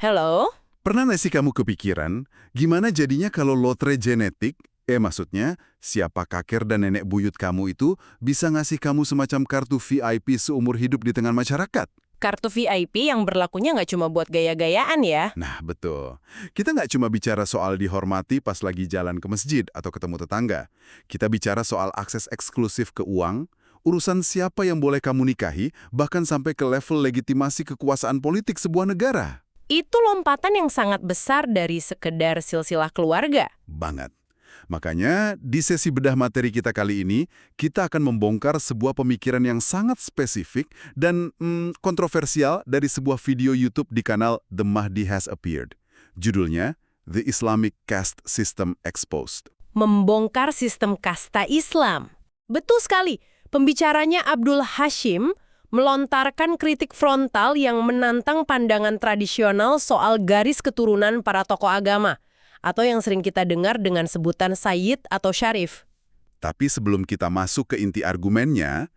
Hello? Pernah nggak sih kamu kepikiran, gimana jadinya kalau lotre genetik, maksudnya, siapa kakek dan nenek buyut kamu itu bisa ngasih kamu semacam kartu VIP seumur hidup di tengah masyarakat? Kartu VIP yang berlakunya nggak cuma buat gaya-gayaan ya? Nah, betul. Kita nggak cuma bicara soal dihormati pas lagi jalan ke masjid atau ketemu tetangga. Kita bicara soal akses eksklusif ke uang, urusan siapa yang boleh kamu nikahi, bahkan sampai ke level legitimasi kekuasaan politik sebuah negara. Itu lompatan yang sangat besar dari sekedar silsilah keluarga. Banget. Makanya, di sesi bedah materi kita kali ini, kita akan membongkar sebuah pemikiran yang sangat spesifik dan kontroversial dari sebuah video YouTube di kanal The Mahdi Has Appeared. Judulnya, The Islamic Caste System Exposed. Membongkar sistem kasta Islam. Betul sekali. Pembicaranya Abdul Hashim melontarkan kritik frontal yang menantang pandangan tradisional soal garis keturunan para tokoh agama, atau yang sering kita dengar dengan sebutan Sayyid atau Syarif. Tapi sebelum kita masuk ke inti argumennya,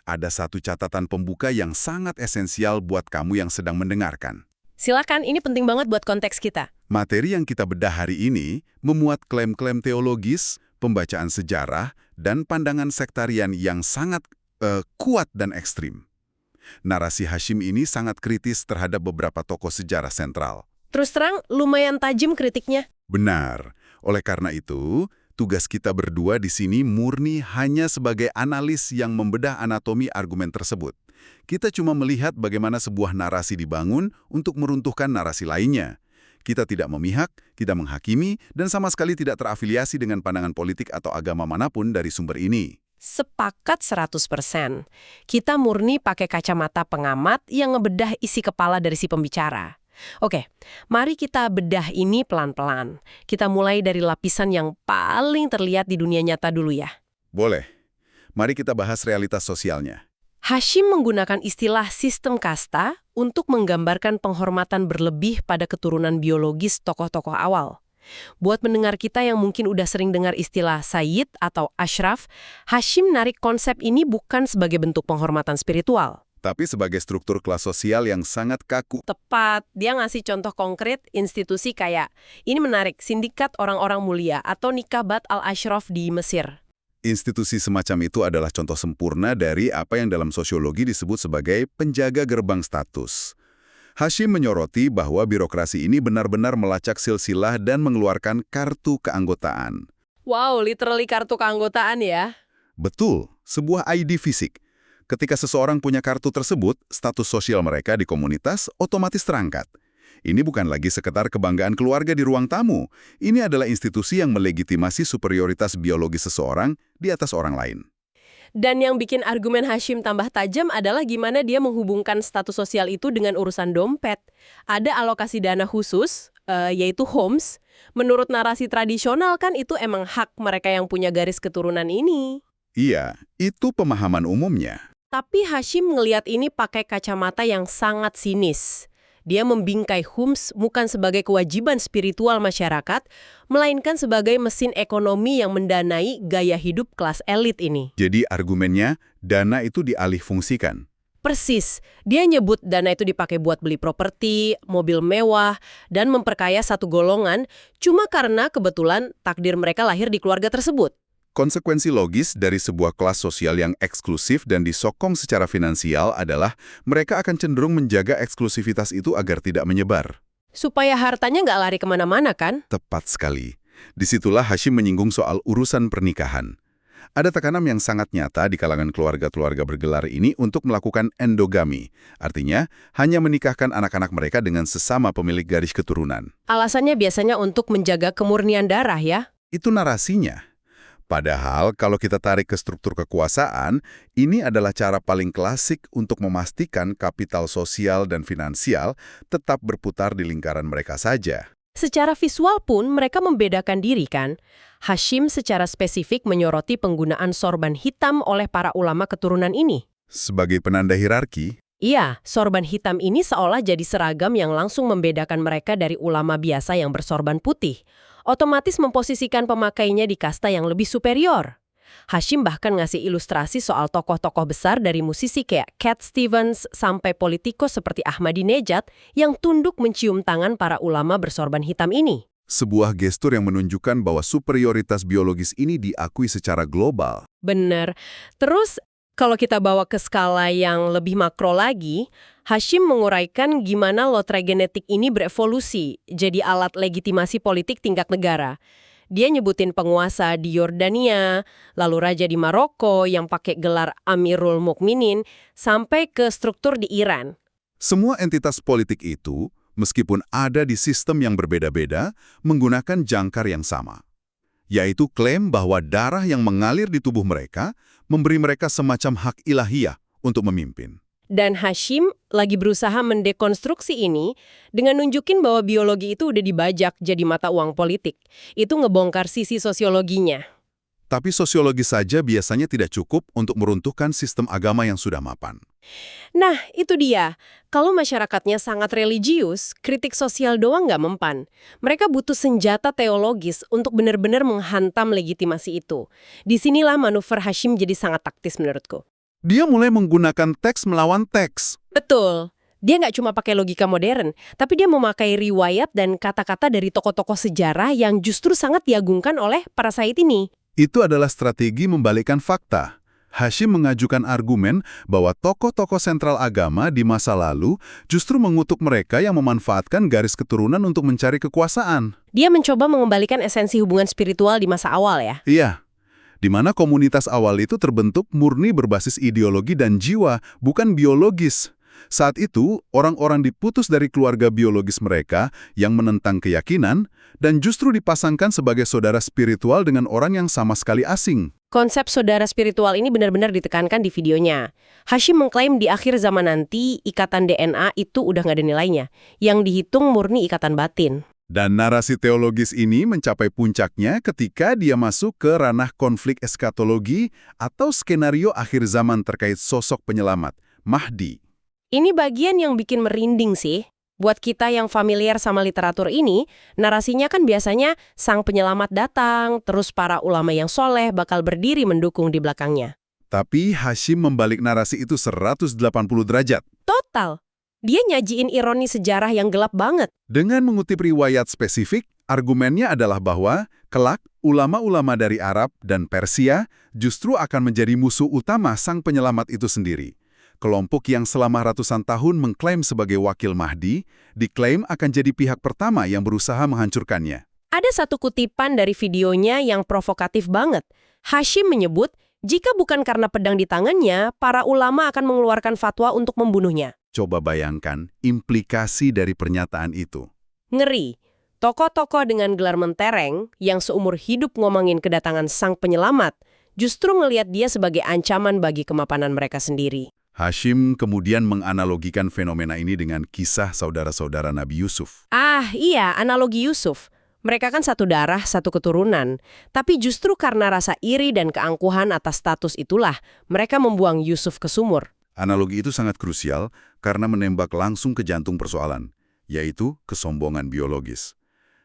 ada satu catatan pembuka yang sangat esensial buat kamu yang sedang mendengarkan. Silakan, ini penting banget buat konteks kita. Materi yang kita bedah hari ini memuat klaim-klaim teologis, pembacaan sejarah, dan pandangan sektarian yang sangat kuat dan ekstrim. Narasi Hashim ini sangat kritis terhadap beberapa tokoh sejarah sentral. Terus terang, lumayan tajam kritiknya. Benar. Oleh karena itu, tugas kita berdua di sini murni hanya sebagai analis yang membedah anatomi argumen tersebut. Kita cuma melihat bagaimana sebuah narasi dibangun untuk meruntuhkan narasi lainnya. Kita tidak memihak, tidak menghakimi, dan sama sekali tidak terafiliasi dengan pandangan politik atau agama manapun dari sumber ini. Sepakat 100%. Kita murni pakai kacamata pengamat yang ngebedah isi kepala dari si pembicara. Oke, mari kita bedah ini pelan-pelan. Kita mulai dari lapisan yang paling terlihat di dunia nyata dulu ya. Boleh. Mari kita bahas realitas sosialnya. Hashim menggunakan istilah sistem kasta untuk menggambarkan penghormatan berlebih pada keturunan biologis tokoh-tokoh awal. Buat pendengar kita yang mungkin udah sering dengar istilah Sayyid atau Ashraf, Hashim narik konsep ini bukan sebagai bentuk penghormatan spiritual. Tapi sebagai struktur kelas sosial yang sangat kaku. Tepat, dia ngasih contoh konkret institusi kayak, ini menarik, Sindikat Orang-Orang Mulia atau Nikabat Al-Ashraf di Mesir. Institusi semacam itu adalah contoh sempurna dari apa yang dalam sosiologi disebut sebagai penjaga gerbang status. Hashim menyoroti bahwa birokrasi ini benar-benar melacak silsilah dan mengeluarkan kartu keanggotaan. Wow, literally kartu keanggotaan ya? Betul, sebuah ID fisik. Ketika seseorang punya kartu tersebut, status sosial mereka di komunitas otomatis terangkat. Ini bukan lagi sekedar kebanggaan keluarga di ruang tamu. Ini adalah institusi yang melegitimasi superioritas biologis seseorang di atas orang lain. Dan yang bikin argumen Hashim tambah tajam adalah gimana dia menghubungkan status sosial itu dengan urusan dompet. Ada alokasi dana khusus, yaitu homes. Menurut narasi tradisional kan itu emang hak mereka yang punya garis keturunan ini. Iya, itu pemahaman umumnya. Tapi Hashim ngelihat ini pakai kacamata yang sangat sinis. Dia membingkai HUMS bukan sebagai kewajiban spiritual masyarakat, melainkan sebagai mesin ekonomi yang mendanai gaya hidup kelas elit ini. Jadi argumennya, dana itu dialihfungsikan. Persis, dia nyebut dana itu dipakai buat beli properti, mobil mewah, dan memperkaya satu golongan cuma karena kebetulan takdir mereka lahir di keluarga tersebut. Konsekuensi logis dari sebuah kelas sosial yang eksklusif dan disokong secara finansial adalah mereka akan cenderung menjaga eksklusivitas itu agar tidak menyebar. Supaya hartanya nggak lari kemana-mana kan? Tepat sekali. Disitulah Hashim menyinggung soal urusan pernikahan. Ada tekanan yang sangat nyata di kalangan keluarga-keluarga bergelar ini untuk melakukan endogami. Artinya, hanya menikahkan anak-anak mereka dengan sesama pemilik garis keturunan. Alasannya biasanya untuk menjaga kemurnian darah ya? Itu narasinya. Padahal kalau kita tarik ke struktur kekuasaan, ini adalah cara paling klasik untuk memastikan kapital sosial dan finansial tetap berputar di lingkaran mereka saja. Secara visual pun mereka membedakan diri kan? Hashim secara spesifik menyoroti penggunaan sorban hitam oleh para ulama keturunan ini. Sebagai penanda hierarki? Iya, sorban hitam ini seolah jadi seragam yang langsung membedakan mereka dari ulama biasa yang bersorban putih. Otomatis memposisikan pemakainya di kasta yang lebih superior. Hashim bahkan ngasih ilustrasi soal tokoh-tokoh besar dari musisi kayak Cat Stevens sampai politikus seperti Ahmadinejad yang tunduk mencium tangan para ulama bersorban hitam ini. Sebuah gestur yang menunjukkan bahwa superioritas biologis ini diakui secara global. Bener. Terus, kalau kita bawa ke skala yang lebih makro lagi, Hashim menguraikan gimana lotre genetik ini berevolusi jadi alat legitimasi politik tingkat negara. Dia nyebutin penguasa di Yordania, lalu raja di Maroko yang pakai gelar Amirul Mukminin, sampai ke struktur di Iran. Semua entitas politik itu, meskipun ada di sistem yang berbeda-beda, menggunakan jangkar yang sama. Yaitu klaim bahwa darah yang mengalir di tubuh mereka memberi mereka semacam hak ilahiyah untuk memimpin. Dan Hashim lagi berusaha mendekonstruksi ini dengan nunjukin bahwa biologi itu udah dibajak jadi mata uang politik. Itu ngebongkar sisi sosiologinya. Tapi sosiologi saja biasanya tidak cukup untuk meruntuhkan sistem agama yang sudah mapan. Nah, itu dia. Kalau masyarakatnya sangat religius, kritik sosial doang nggak mempan. Mereka butuh senjata teologis untuk benar-benar menghantam legitimasi itu. Disinilah manuver Hashim jadi sangat taktis menurutku. Dia mulai menggunakan teks melawan teks. Betul. Dia nggak cuma pakai logika modern, tapi dia memakai riwayat dan kata-kata dari tokoh-tokoh sejarah yang justru sangat diagungkan oleh para said ini. Itu adalah strategi membalikkan fakta. Hashim mengajukan argumen bahwa tokoh-tokoh sentral agama di masa lalu justru mengutuk mereka yang memanfaatkan garis keturunan untuk mencari kekuasaan. Dia mencoba mengembalikan esensi hubungan spiritual di masa awal ya? Iya, di mana komunitas awal itu terbentuk murni berbasis ideologi dan jiwa, bukan biologis. Saat itu, orang-orang diputus dari keluarga biologis mereka yang menentang keyakinan dan justru dipasangkan sebagai saudara spiritual dengan orang yang sama sekali asing. Konsep saudara spiritual ini benar-benar ditekankan di videonya. Hashim mengklaim di akhir zaman nanti ikatan DNA itu udah nggak ada nilainya, yang dihitung murni ikatan batin. Dan narasi teologis ini mencapai puncaknya ketika dia masuk ke ranah konflik eskatologi atau skenario akhir zaman terkait sosok penyelamat, Mahdi. Ini bagian yang bikin merinding sih. Buat kita yang familiar sama literatur ini, narasinya kan biasanya sang penyelamat datang, terus para ulama yang soleh bakal berdiri mendukung di belakangnya. Tapi Hashim membalik narasi itu 180 derajat. Total. Dia nyajiin ironi sejarah yang gelap banget. Dengan mengutip riwayat spesifik, argumennya adalah bahwa kelak ulama-ulama dari Arab dan Persia justru akan menjadi musuh utama sang penyelamat itu sendiri. Kelompok yang selama ratusan tahun mengklaim sebagai wakil Mahdi, diklaim akan jadi pihak pertama yang berusaha menghancurkannya. Ada satu kutipan dari videonya yang provokatif banget. Hashim menyebut, jika bukan karena pedang di tangannya, para ulama akan mengeluarkan fatwa untuk membunuhnya. Coba bayangkan implikasi dari pernyataan itu. Ngeri. Tokoh-tokoh dengan gelar mentereng yang seumur hidup ngomongin kedatangan sang penyelamat, justru ngelihat dia sebagai ancaman bagi kemapanan mereka sendiri. Hashim kemudian menganalogikan fenomena ini dengan kisah saudara-saudara Nabi Yusuf. Iya, analogi Yusuf. Mereka kan satu darah, satu keturunan. Tapi justru karena rasa iri dan keangkuhan atas status itulah, mereka membuang Yusuf ke sumur. Analogi itu sangat krusial karena menembak langsung ke jantung persoalan, yaitu kesombongan biologis.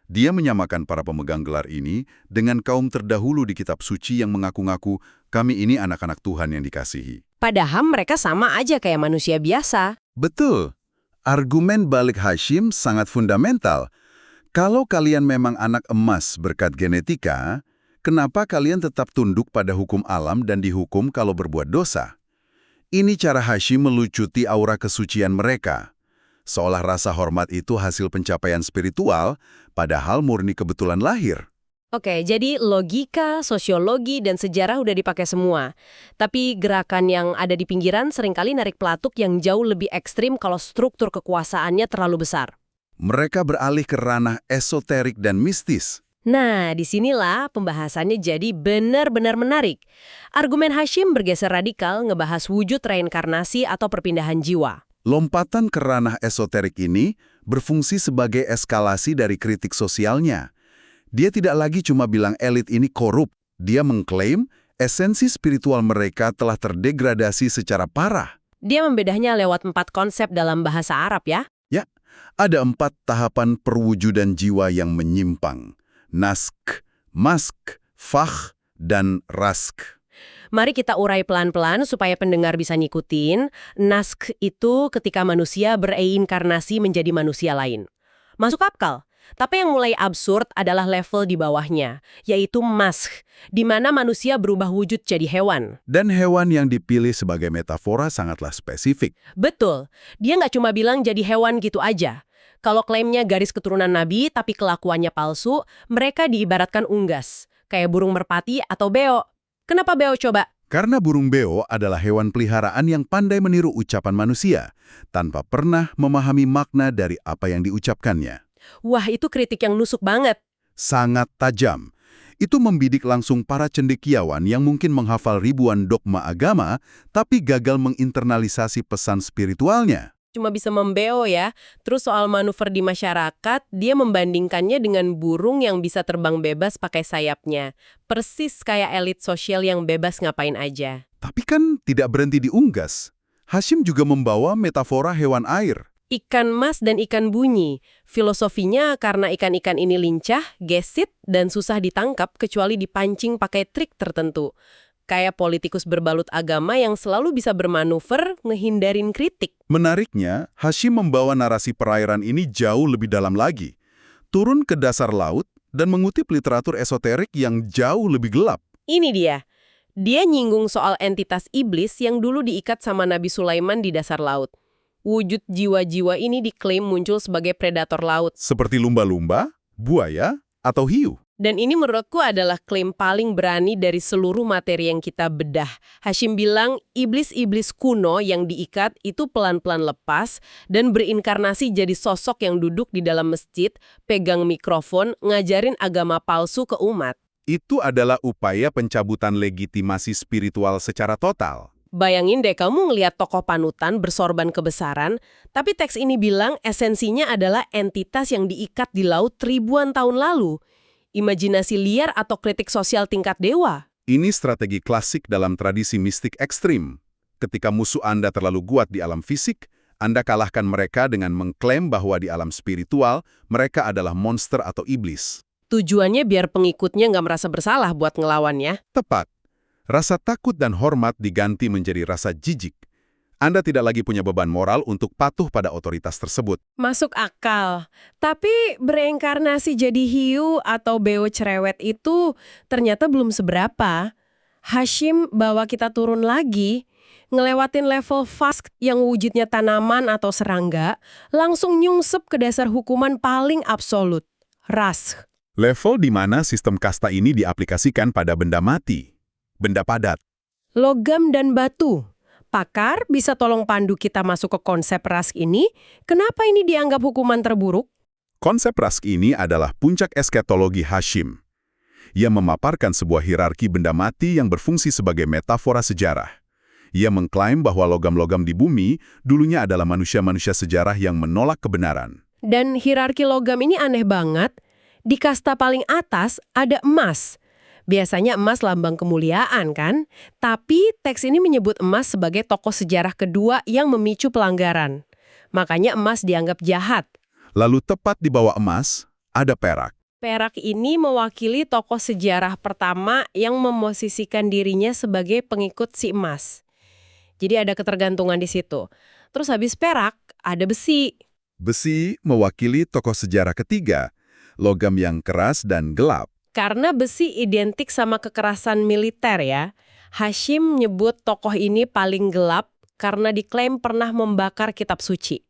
Dia menyamakan para pemegang gelar ini dengan kaum terdahulu di kitab suci yang mengaku-ngaku, kami ini anak-anak Tuhan yang dikasihi. Padahal mereka sama aja kayak manusia biasa. Betul. Argumen balik Hashim sangat fundamental. Kalau kalian memang anak emas berkat genetika, kenapa kalian tetap tunduk pada hukum alam dan dihukum kalau berbuat dosa? Ini cara Hashim melucuti aura kesucian mereka. Seolah rasa hormat itu hasil pencapaian spiritual, padahal murni kebetulan lahir. Oke, jadi logika, sosiologi, dan sejarah udah dipakai semua. Tapi gerakan yang ada di pinggiran seringkali narik pelatuk yang jauh lebih ekstrim kalau struktur kekuasaannya terlalu besar. Mereka beralih ke ranah esoterik dan mistis. Nah, disinilah pembahasannya jadi benar-benar menarik. Argumen Hashim bergeser radikal ngebahas wujud reinkarnasi atau perpindahan jiwa. Lompatan ke ranah esoterik ini berfungsi sebagai eskalasi dari kritik sosialnya. Dia tidak lagi cuma bilang elit ini korup. Dia mengklaim esensi spiritual mereka telah terdegradasi secara parah. Dia membedahnya lewat 4 konsep dalam bahasa Arab ya. Ya, ada 4 tahapan perwujudan jiwa yang menyimpang. Nask, mask, fakh, dan rask. Mari kita urai pelan-pelan supaya pendengar bisa ngikutin. Naskh itu ketika manusia bereinkarnasi menjadi manusia lain. Masuk akal. Tapi yang mulai absurd adalah level di bawahnya, yaitu maskh, di mana manusia berubah wujud jadi hewan. Dan hewan yang dipilih sebagai metafora sangatlah spesifik. Betul, dia nggak cuma bilang jadi hewan gitu aja. Kalau klaimnya garis keturunan nabi tapi kelakuannya palsu, mereka diibaratkan unggas, kayak burung merpati atau beo. Kenapa beo coba? Karena burung beo adalah hewan peliharaan yang pandai meniru ucapan manusia, tanpa pernah memahami makna dari apa yang diucapkannya. Wah, itu kritik yang nusuk banget. Sangat tajam. Itu membidik langsung para cendekiawan yang mungkin menghafal ribuan dogma agama, tapi gagal menginternalisasi pesan spiritualnya. Cuma bisa membeo ya. Terus soal manuver di masyarakat, dia membandingkannya dengan burung yang bisa terbang bebas pakai sayapnya. Persis kayak elit sosial yang bebas ngapain aja. Tapi kan tidak berhenti di unggas. Hashim juga membawa metafora hewan air. Ikan mas dan ikan bunyi. Filosofinya karena ikan-ikan ini lincah, gesit, dan susah ditangkap kecuali dipancing pakai trik tertentu. Kayak politikus berbalut agama yang selalu bisa bermanuver ngehindarin kritik. Menariknya, Hashim membawa narasi perairan ini jauh lebih dalam lagi. Turun ke dasar laut dan mengutip literatur esoterik yang jauh lebih gelap. Ini dia. Dia nyinggung soal entitas iblis yang dulu diikat sama Nabi Sulaiman di dasar laut. Wujud jiwa-jiwa ini diklaim muncul sebagai predator laut. Seperti lumba-lumba, buaya, atau hiu. Dan ini menurutku adalah klaim paling berani dari seluruh materi yang kita bedah. Hashim bilang iblis-iblis kuno yang diikat itu pelan-pelan lepas dan berinkarnasi jadi sosok yang duduk di dalam masjid, pegang mikrofon, ngajarin agama palsu ke umat. Itu adalah upaya pencabutan legitimasi spiritual secara total. Bayangin deh kamu ngelihat tokoh panutan bersorban kebesaran, tapi teks ini bilang esensinya adalah entitas yang diikat di laut ribuan tahun lalu. Imajinasi liar atau kritik sosial tingkat dewa. Ini strategi klasik dalam tradisi mistik ekstrim. Ketika musuh Anda terlalu kuat di alam fisik, Anda kalahkan mereka dengan mengklaim bahwa di alam spiritual, mereka adalah monster atau iblis. Tujuannya biar pengikutnya nggak merasa bersalah buat ngelawannya. Tepat. Rasa takut dan hormat diganti menjadi rasa jijik. Anda tidak lagi punya beban moral untuk patuh pada otoritas tersebut. Masuk akal. Tapi bereinkarnasi jadi hiu atau beo cerewet itu ternyata belum seberapa. Hashim bawa kita turun lagi, ngelewatin level fast yang wujudnya tanaman atau serangga, langsung nyungsep ke dasar hukuman paling absolut, raskh. Level di mana sistem kasta ini diaplikasikan pada benda mati. Benda padat. Logam dan batu. Pakar bisa tolong pandu kita masuk ke konsep raskh ini? Kenapa ini dianggap hukuman terburuk? Konsep raskh ini adalah puncak eskatologi Hashim. Ia memaparkan sebuah hierarki benda mati yang berfungsi sebagai metafora sejarah. Ia mengklaim bahwa logam-logam di bumi dulunya adalah manusia-manusia sejarah yang menolak kebenaran. Dan hierarki logam ini aneh banget. Di kasta paling atas ada emas. Biasanya emas lambang kemuliaan kan? Tapi teks ini menyebut emas sebagai tokoh sejarah kedua yang memicu pelanggaran. Makanya emas dianggap jahat. Lalu tepat di bawah emas, ada perak. Perak ini mewakili tokoh sejarah pertama yang memosisikan dirinya sebagai pengikut si emas. Jadi ada ketergantungan di situ. Terus habis perak, ada besi. Besi mewakili tokoh sejarah ketiga, logam yang keras dan gelap. Karena besi identik sama kekerasan militer ya, Hashim nyebut tokoh ini paling gelap karena diklaim pernah membakar kitab suci.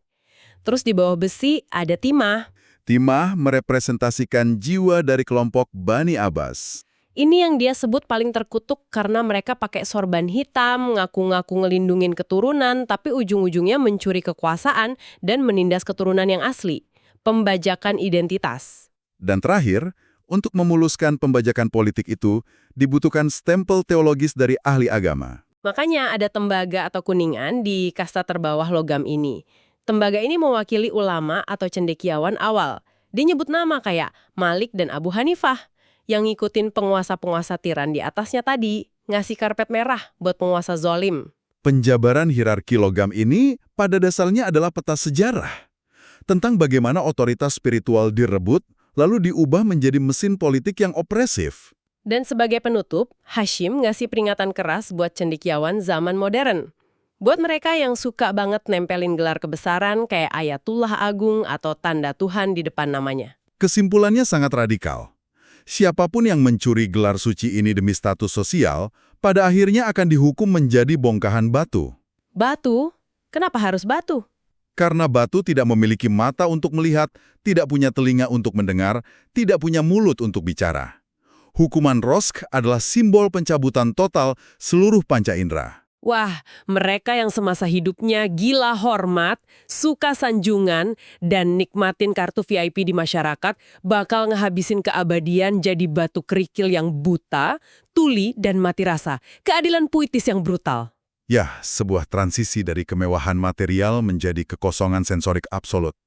Terus di bawah besi ada timah. Timah merepresentasikan jiwa dari kelompok Bani Abbas. Ini yang dia sebut paling terkutuk karena mereka pakai sorban hitam, ngaku-ngaku ngelindungin keturunan, tapi ujung-ujungnya mencuri kekuasaan dan menindas keturunan yang asli. Pembajakan identitas. Dan terakhir, untuk memuluskan pembajakan politik itu, dibutuhkan stempel teologis dari ahli agama. Makanya ada tembaga atau kuningan di kasta terbawah logam ini. Tembaga ini mewakili ulama atau cendekiawan awal. Dia nyebut nama kayak Malik dan Abu Hanifah, yang ngikutin penguasa-penguasa tiran di atasnya tadi, ngasih karpet merah buat penguasa zolim. Penjabaran hierarki logam ini pada dasarnya adalah peta sejarah. Tentang bagaimana otoritas spiritual direbut, lalu diubah menjadi mesin politik yang opresif. Dan sebagai penutup, Hashim ngasih peringatan keras buat cendekiawan zaman modern. Buat mereka yang suka banget nempelin gelar kebesaran kayak Ayatullah Agung atau tanda Tuhan di depan namanya. Kesimpulannya sangat radikal. Siapapun yang mencuri gelar suci ini demi status sosial, pada akhirnya akan dihukum menjadi bongkahan batu. Batu? Kenapa harus batu? Karena batu tidak memiliki mata untuk melihat, tidak punya telinga untuk mendengar, tidak punya mulut untuk bicara. Hukuman Rosk adalah simbol pencabutan total seluruh panca indera. Wah, mereka yang semasa hidupnya gila hormat, suka sanjungan, dan nikmatin kartu VIP di masyarakat bakal ngehabisin keabadian jadi batu kerikil yang buta, tuli, dan mati rasa. Keadilan puitis yang brutal. Ya, sebuah transisi dari kemewahan material menjadi kekosongan sensorik absolut.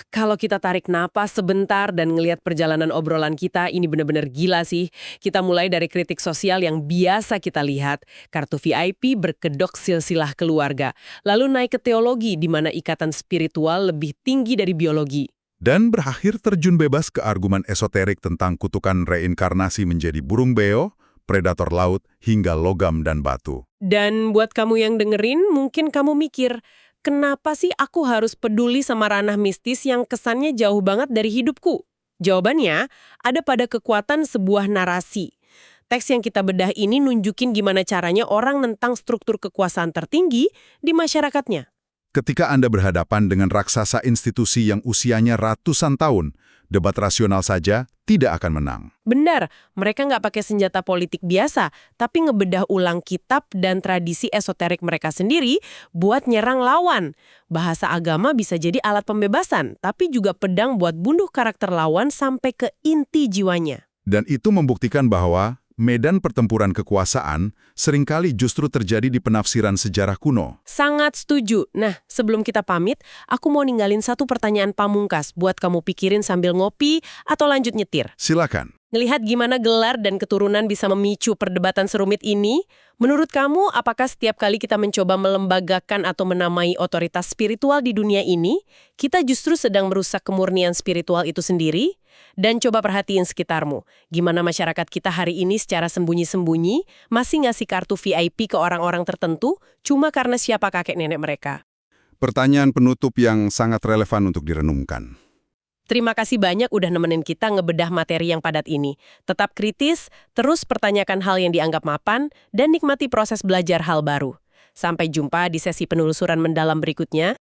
Kalau kita tarik napas sebentar dan ngelihat perjalanan obrolan kita, ini benar-benar gila sih. Kita mulai dari kritik sosial yang biasa kita lihat, kartu VIP berkedok silsilah keluarga, lalu naik ke teologi di mana ikatan spiritual lebih tinggi dari biologi. Dan berakhir terjun bebas ke argumen esoterik tentang kutukan reinkarnasi menjadi burung beo, predator laut, hingga logam dan batu. Dan buat kamu yang dengerin, mungkin kamu mikir, kenapa sih aku harus peduli sama ranah mistis yang kesannya jauh banget dari hidupku? Jawabannya ada pada kekuatan sebuah narasi. Teks yang kita bedah ini nunjukin gimana caranya orang nentang struktur kekuasaan tertinggi di masyarakatnya. Ketika Anda berhadapan dengan raksasa institusi yang usianya ratusan tahun, debat rasional saja tidak akan menang. Benar, mereka nggak pakai senjata politik biasa, tapi ngebedah ulang kitab dan tradisi esoterik mereka sendiri buat nyerang lawan. Bahasa agama bisa jadi alat pembebasan, tapi juga pedang buat bunuh karakter lawan sampai ke inti jiwanya. Dan itu membuktikan bahwa medan pertempuran kekuasaan seringkali justru terjadi di penafsiran sejarah kuno. Sangat setuju. Nah, sebelum kita pamit, aku mau ninggalin satu pertanyaan pamungkas buat kamu pikirin sambil ngopi atau lanjut nyetir. Silakan. Ngelihat gimana gelar dan keturunan bisa memicu perdebatan serumit ini, menurut kamu apakah setiap kali kita mencoba melembagakan atau menamai otoritas spiritual di dunia ini, kita justru sedang merusak kemurnian spiritual itu sendiri? Dan coba perhatiin sekitarmu. Gimana masyarakat kita hari ini secara sembunyi-sembunyi masih ngasih kartu VIP ke orang-orang tertentu cuma karena siapa kakek nenek mereka? Pertanyaan penutup yang sangat relevan untuk direnungkan. Terima kasih banyak udah nemenin kita ngebedah materi yang padat ini. Tetap kritis, terus pertanyakan hal yang dianggap mapan, dan nikmati proses belajar hal baru. Sampai jumpa di sesi penelusuran mendalam berikutnya.